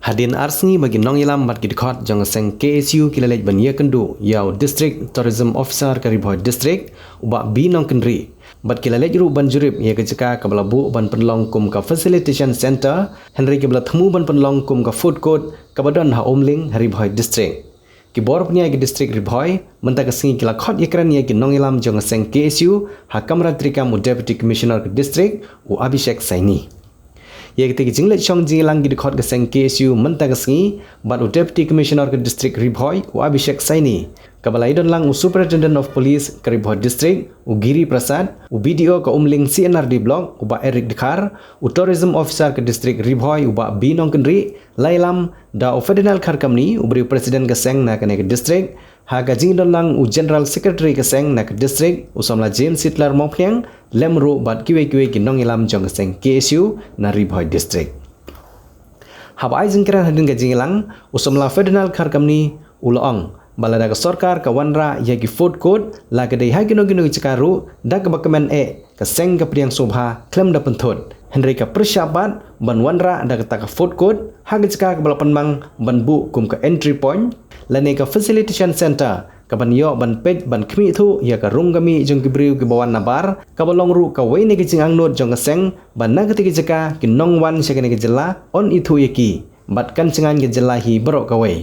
Hadin arsni bagi nong ilam mat gidkhot jong seng KSU kilalej ban ye kendu yaw District Tourism Officer Karibhoy District uba bi nong kendri bat kilalej ru ban jurip ye kejaka kabalabu ban penlong kum ka Facilitation Center Henry kibla themu ban penlong kum ka Food Court kabadon ha omling Haribhoy District Kibor punya ke District Ribhoy mentang kesengi kila khot ikran ye ke nong ilam jong seng KSU ha Kamra Trika mu Deputy Commissioner ke District u Abhishek Saini ye ketika jinglet chong jingilang gid khot ke seng KSU mentang kesengi bat u Deputy Commissioner ke District Ribhoy u Abhishek Saini kabalai don lang u Superintendent of Police ke Ribhoy District u Giri Prasad u BDO ke umling CNRD Block u ba Eric Dikhar u Tourism Officer ke District Ribhoy u ba Binong Kendri lailam da u Federal Khar Kamni u beri Presiden ke seng na ke District ha ka jing don lang u General Secretary ke seng na ke District u somla James Hitler Mophyang lemru bat kiwe ki nong ilam jong ke seng KSU na Ribhoy District habai jingkran hadin ke jingilang u somla Federal Khar Kamni u loong balada ke sorkar ke wanra ya ki Food Court la ke dei ha gino cikaru da ke bakamen ke seng ke priang subha klem da penthut Henry ke persyabat ban wanra da ke tak Food Court ha ke cika ke balapan mang ban bu kum ke entry point lane ke Facilitation Center ke ban yo ban pej ban khmi thu ya ke rung kami jong ki briu ke bawan nabar ke balong ru ke wei ne ke jingang not jong ke seng ban na ke cika ki nong wan sya ke jela on itu yeki bat kan cengan ke jela hi berok ke wei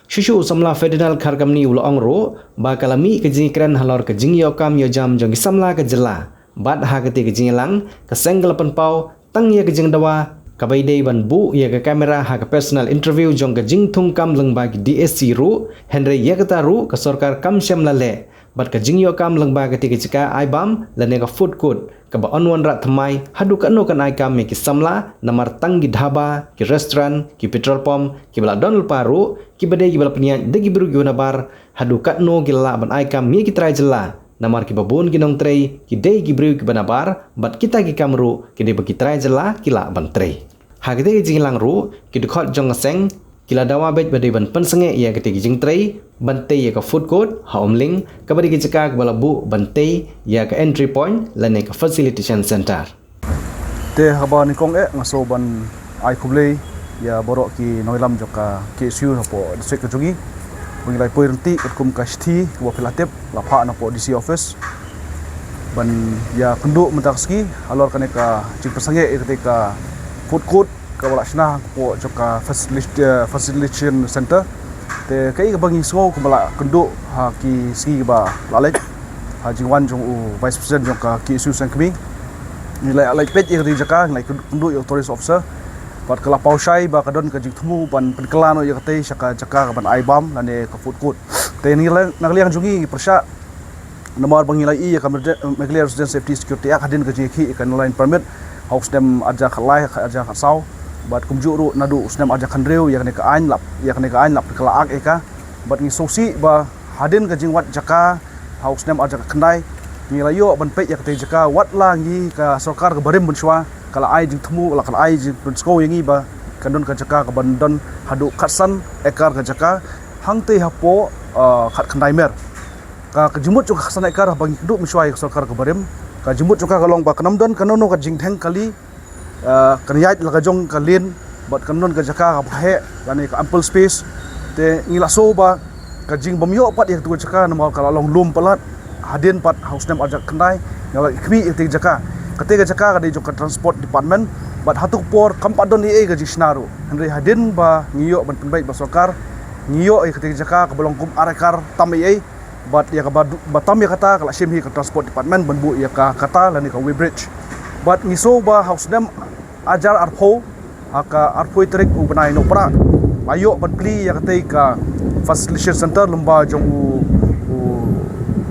Shushu samla Federal Khar Kamni ulo ongro ba kalami ke jingkran halor ke jingyo kam yo jam jong samla ke jela bat ha ke ti ke jinglang ke senggal penpau tang ye ke jing dawa kabai dei ban bu ye ke kamera ha ke personal interview jong ke jing thung kam leng ba ki DSC ru Henry ye ke taru ke sorkar kam syam lale bat ke jingyo kam leng ba ke ti ke jika ai bam lane ke Food Court ke ba onwan rat thamai hadu kan no kan ai kam me ki samla namar tang gi dhaba ki restaurant ki petrol pump ki bala donal paru ki bade ki bala peniat de ki biru gi nabar hadu kat no ki la ban ai kam me ki trai jela namar ki babun ki nong trei ki de ki biru ki banabar bat kita ki kamru ki de ki trai jela ki la ban trei ha ki de ki jinglang ru ki dekhot jong seng ki la dawa bet bade ban pensenge ya ki jing trei bante ya ke Food Court ha omling ka bade ki cika ke bala bu bante ya ke entry point lane ke Facilitation Center te haba ni kong ngaso ban ai khuble ya borok ki noilam joka KSU po district ke jungi mengilai pointi kum kasti wa pelatep lapa na po DC office ban ya kenduk mentakski alor kaneka cing persange ketika Food Court ka wala sna po joka Facilitation Center te kai ka bangi so ko bala kenduk ha ki ski ba lalek ha jingwan jong u Vice President jong ka KSU sangkmi nilai alai pet ye ri jaka nilai kenduk yo tourist officer pat kala pausai ba kadon ka jingthmu ban penkelano ye kate saka jaka ban aibam lane ka Food Court te nilai nagliang jungi persya nomor bangilai ye ka Meghalaya Resident Safety Security Act hadin ka jiki kan line permit haus dem aja khalai aja khasau bat kumjuru nadu usnem aja khandreu yakne ka ain lap kala ak eka bat ngi sosi ba hadin ka jingwat jaka haus nem aja khandai ngilayo ban pe yakte jaka wat langi ka sarkar ka barim bunswa kala ai jing themu la kala ai jing prinsko yangi ba kandon ka jaka ka bandon hadu khatsan ekar ka jaka hangte hapo khat khandai mer ka jumut juga khatsan ekar bangi kudu miswai sarkar ka barim ka jumut juga kalong ba kanamdon kanono ka jing theng kali kaniyat la ka jong kalin bat kanon ka jaka ka he lani ka ample space te ngilaso ba ka jing bomyo pat yak tu jaka nama kala long lum palat hadin pat house nem ajak kandai ngala ikmi te jaka kate jaka ka de jok transport department bat hatuk por kampadon ni ga jisnaru henry hadin ba ngiyo ban penbait ba sokar ngiyo kate jaka ka bolong kum arekar tam ai bat ya ka batam ya kata kala simhi ka transport department banbu ya ka kata lani ka we bridge bat ngiso ba house nem ajar arpo aka arpo trik u banai no pra ayo ban pli ya kate ka Facilitation Center lomba jong u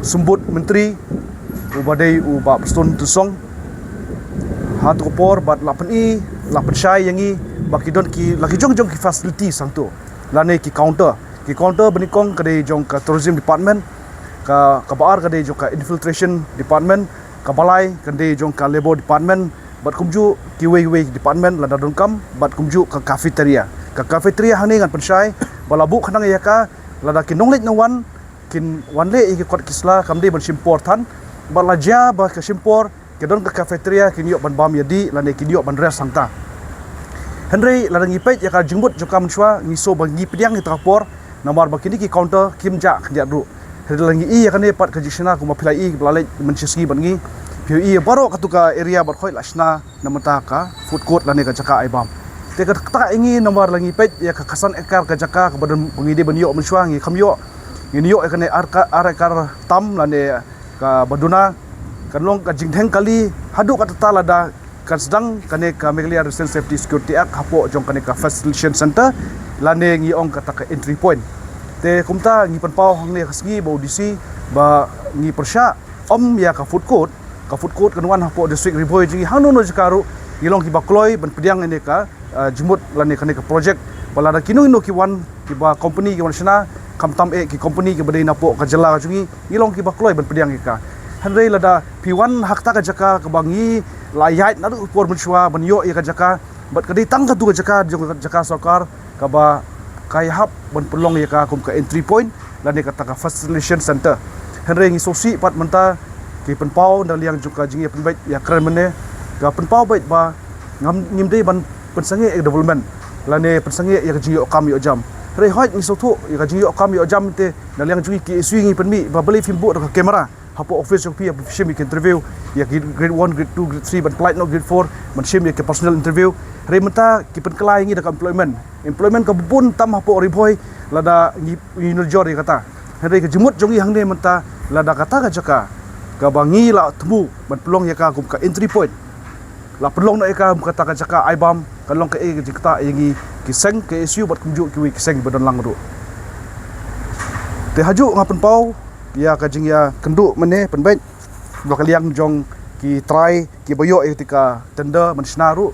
sumbut menteri u badai u ba stone tusong hat kopor bat lapan syai yangi bakidon ki lagi jong ki facility sangto lane ki counter benikong kade jong ka tourism department ka baar kade jong ka infiltration department ka balai kade jong ka labor department bat kumju ki we department lada dongkam bat kumju ka cafeteria hani ngan pensai balabu khanang ya ka lada ki nonglet na kin wanle iki kot kisla kamde ban simpor than balaja ba ka simpor kedon ka cafeteria kin yo ban bam yadi lane kin yo ban res sangta Henry ladang ipet ya ka jengmut joka menshwa ngiso bagi pediang ni trapor namar bakini ki counter kimja khdiat ru Henry langi I ya kane pat kajisna kuma pilai belalai mencisgi bangi piu I baro katuka area barkhoi lasna namata ka food court lane ka jaka aibam te ka ta ingi namar langi pet ya ka kasan ekar ka jaka ka badan bangide banyo menshwa ngi khamyo ngi yo ekane ar tam lane ka baduna kanlong ka jingtheng kali hadu ka tala da kan sedang kane ka Meghalaya Resident Safety Security Act hapo jong kane ka facilitation center lane ngi ong kata ka entry point te kumta ngi panpau hangne khasgi ba audisi ba ngi persya ya ka food court kanwan hapo district riboy jingi hanu no jikaru ngilong ki bakloi ban pediang ene ka jumut lane kane ka project balada kinu ino ki wan ki ba company ki wansna kamtam ki company ki badai napo ka jela jungi ngilong ki bakloi ban pediang ka Henry lada P1 hakta ka jaka ka bangi layat nadu por menshwa banyo ya ka jaka bat kadi tang ka tu ka jaka sarkar ka ba kai hap ban pelong ya ka kum ka entry point lane ka ta facilitation center Henry ngi sosi pat menta ki penpau dan liang juga jingi penbait ya keren mene ka penpau bait ba ngimdei ban pensange development lane pensange ya ka jingi okam yo jam Henry hot ngi sotu ya ka jingi okam yo jam te dan liang jingi ki isu ngi penmi ba beli film ka kamera hapo office yung pia shim ik interview ya grade 1 grade 2 grade 3 ban polite no grade 4 man shim ya ke personal interview re menta ki pen kelai ngi da employment ka bun tam hapo riboy lada ngi nurjor kata re ke jemut jongi hangne menta lada kata ka jaka ka bangi la temu ban pelong ya ka kum ka entry point la pelong na ka kata ka jaka aibam kalong ka jikta yangi kiseng ke isu bat kumju ki kiseng badon lang ru te haju ngapen pau ya kajing ya kenduk mene penbaik bakal yang jong ki try ki boyo etika tender mansnaru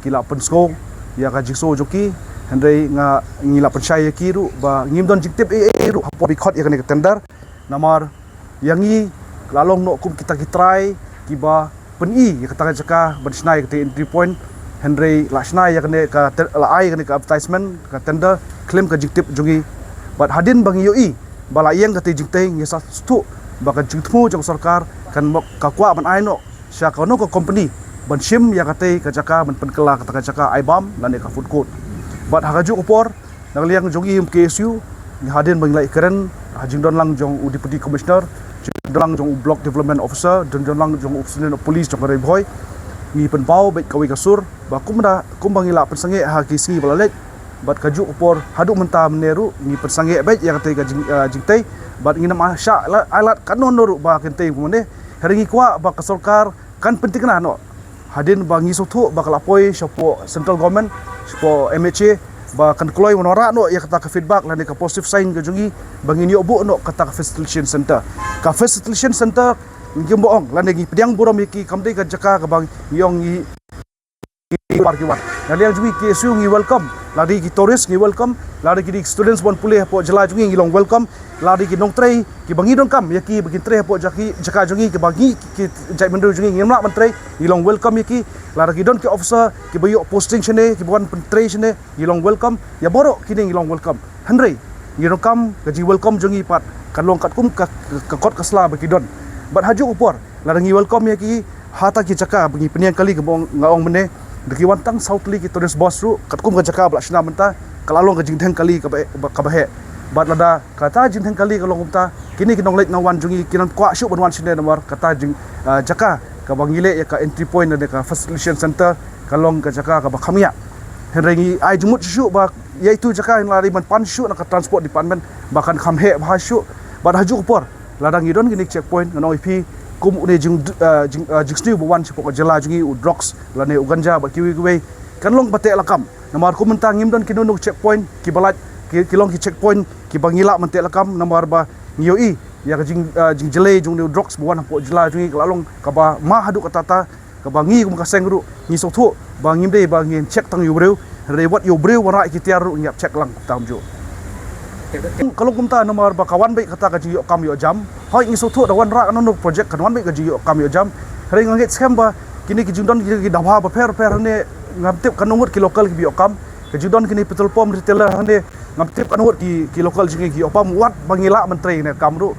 ki la pensko ya kajing so joki handai nga ngila percaya ki ru ba ngimdon jiktip ru hapo bikot ya kene tender namar yangi lalong no kum kita ki try ki ba peni ya kata jaka mansnai ke entry point handai lasna ya kene ka la ai kene ka advertisement ka tender claim ka jiktip jongi bat hadin bang yoi bala yang kata jingteng ya satu baka jingtmu jong sarkar kan kakwa ban aino sya kono ko company ban shim ya kata kajaka ban penkela kata kajaka aibam lane ka food court bat hagaju upor nang liang jongi KSU ni hadin bang lai keren hajing don lang jong deputy commissioner don lang jong block development officer don lang jong officer of police jong reboy ni penpau bet kawi kasur ba kumbang ila pensange ha kisi balalek bat kaju upor hadu menta meneru ni persange baik yang kata jingtai bat ngina masya alat kanon noru ba kente mone haringi kwa ba kasorkar kan penting na no hadin ba ngi sotu ba kalapoi sopo central government sopo MHA ba kan kloi monora no ya kata ka feedback lan ka positive sign ka jungi bangini obu no kata ka facilitation center ngi boong lan ngi pediang buram ki kamdei ka jaka ka bang yong ngi parkiwan nali yang jungi KSU ngi welcome lari ki tourist ngi welcome lari ki students bon pulih po jela jungi ngi long welcome lari ki nong trei ki bangi don kam yaki bagi trei po jaka jungi ki bagi ki jai mendu jungi ngi mla ban trei ngi long welcome yaki lari ki don ki officer ki bayo posting chene ki bon trei chene ngi long welcome ya boro ki ngi long welcome handrei ngi don kam gaji welcome jungi pat kan long kat kum ka kot kasla bagi don bat haju upor lari ngi welcome yaki hata ki jaka bagi peniang kali ke bong ngaong mene deki wantang southly ki tourist boss ru katkum ka jaka blashna menta kalalong ka jingtheng kali ka bahe bat lada kata jingtheng kali kalong umta kini kinong late na wan jungi kinan kwa shu ban wan sine namar kata jing jaka ka bangile ya ka entry point na ka facilitation center kalong ka jaka ka bakhamya henrengi ai jumut shu ba yaitu jaka yang lari ban pan shu na ka transport department bahkan khamhe bah shu bat haju upor ladang idon gini checkpoint ngono ipi kum une jing sniu buwan sipo jela jungi drugs lane uganja ba kiwi kan long bate lakam namar kum mentang ngimdon kinunuk checkpoint ki balat ki long ki checkpoint ki bangila mante lakam namar ba ngiyoi ya jing jele jung drugs buwan hapo jela jungi lalong ka ba ma hadu katata ka bangi kum ka sengru ni sothu ba ngimde ba ngin check tang yubreu rewat yubreu wara ki tiaru nyap check lang tamjo kalau kumta nomor bakawan baik kata gaji yok kam yok jam hoi ngi sotu da wan ra no project kan wan baik gaji yok kam yok jam hari nganget scam ba kini ki jundon ki dawha ba per ne ngaptip kan ngut ki local ki yok kam ki jundon kini petrol pom retailer hande ngaptip kan ngut ki local jingi ki yok pam wat bangila menteri ne kamru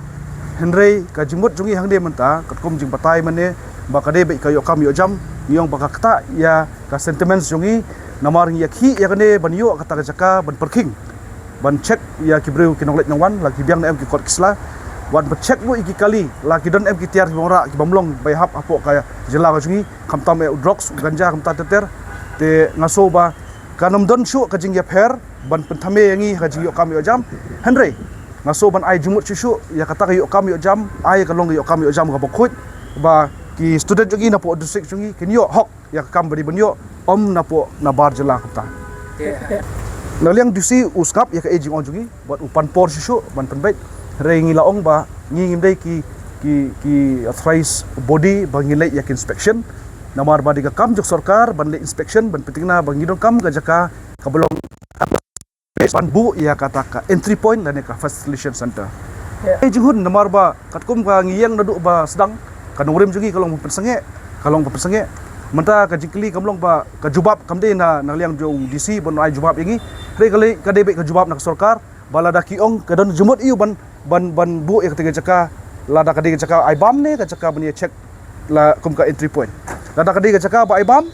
henrei ka jimut jungi hangde menta katkum jing patai mane bakade baik ka yok kam yok jam yong bakakta ya ka sentiments jungi namar ya khi ya kene ban yo kata jaka ban parking ban check ya kibreu kinonglet nyawan lagi biang na em ki kot kisla wan ba check mo iki kali lagi don em ki tiar ki bora ki bamlong bai hap apo kaya jela ka jungi kamtam e drugs ganja kamta teter te ngaso ba kanam don shu ka jing ya pher ban penthame yangi ka jing yo kam yo jam henry ngaso ban ai jumut shu ya kata ka yo kam yo jam ai ka long yo kam yo jam ka bokhut ba ki student jungi na po district jungi kin yo hok ya kam bari ban yo om na po na bar jela kamta naliang dusi uskap ya ka aging on jungi buat upan por shu ban penbait rengi laong ba ngingim dai ki thrice body bangilai yak inspection namar ba diga kam jok sarkar ban le inspection ban petingna bangidon kam ga jaka kabelong ban bu ya kata ka entry point dan ka facilitation center jinghun namar ba katkum ka ngiyang nadu ba sedang kanurem jugi kalong persenge menta ka jingkli kamlong ba ka jubab kamde na liang jong DC bon ai jubab yangi re kali ka debe ka jubab na sarkar balada kiong kadon jumut iu ban bu ya ketika jaka lada kadi jaka ibam ne ka jaka bani check la kum ka entry point lada kadi jaka ba ibam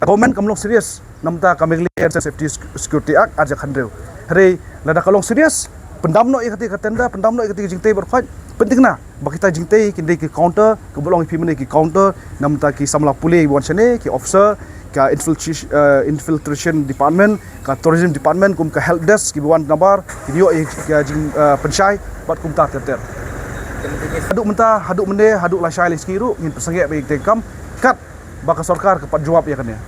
government kamlong serius namta kami clear safety security act aja khandreu hare lada kalong serius pendamno ya ketika tenda pendamno ya ketika jingte berfight penting na bakita jingte kinde ki counter ke bolong pimene ki counter namta ki samla pule wan chane ki officer ka infiltration department ka tourism department kum ka help desk ki wan nabar ki dio ka jing pensyai bat kum ta teter haduk mende haduk la syai liskiru ngin pesenge be tekam kat baka sarkar kepat jawab ya kan ya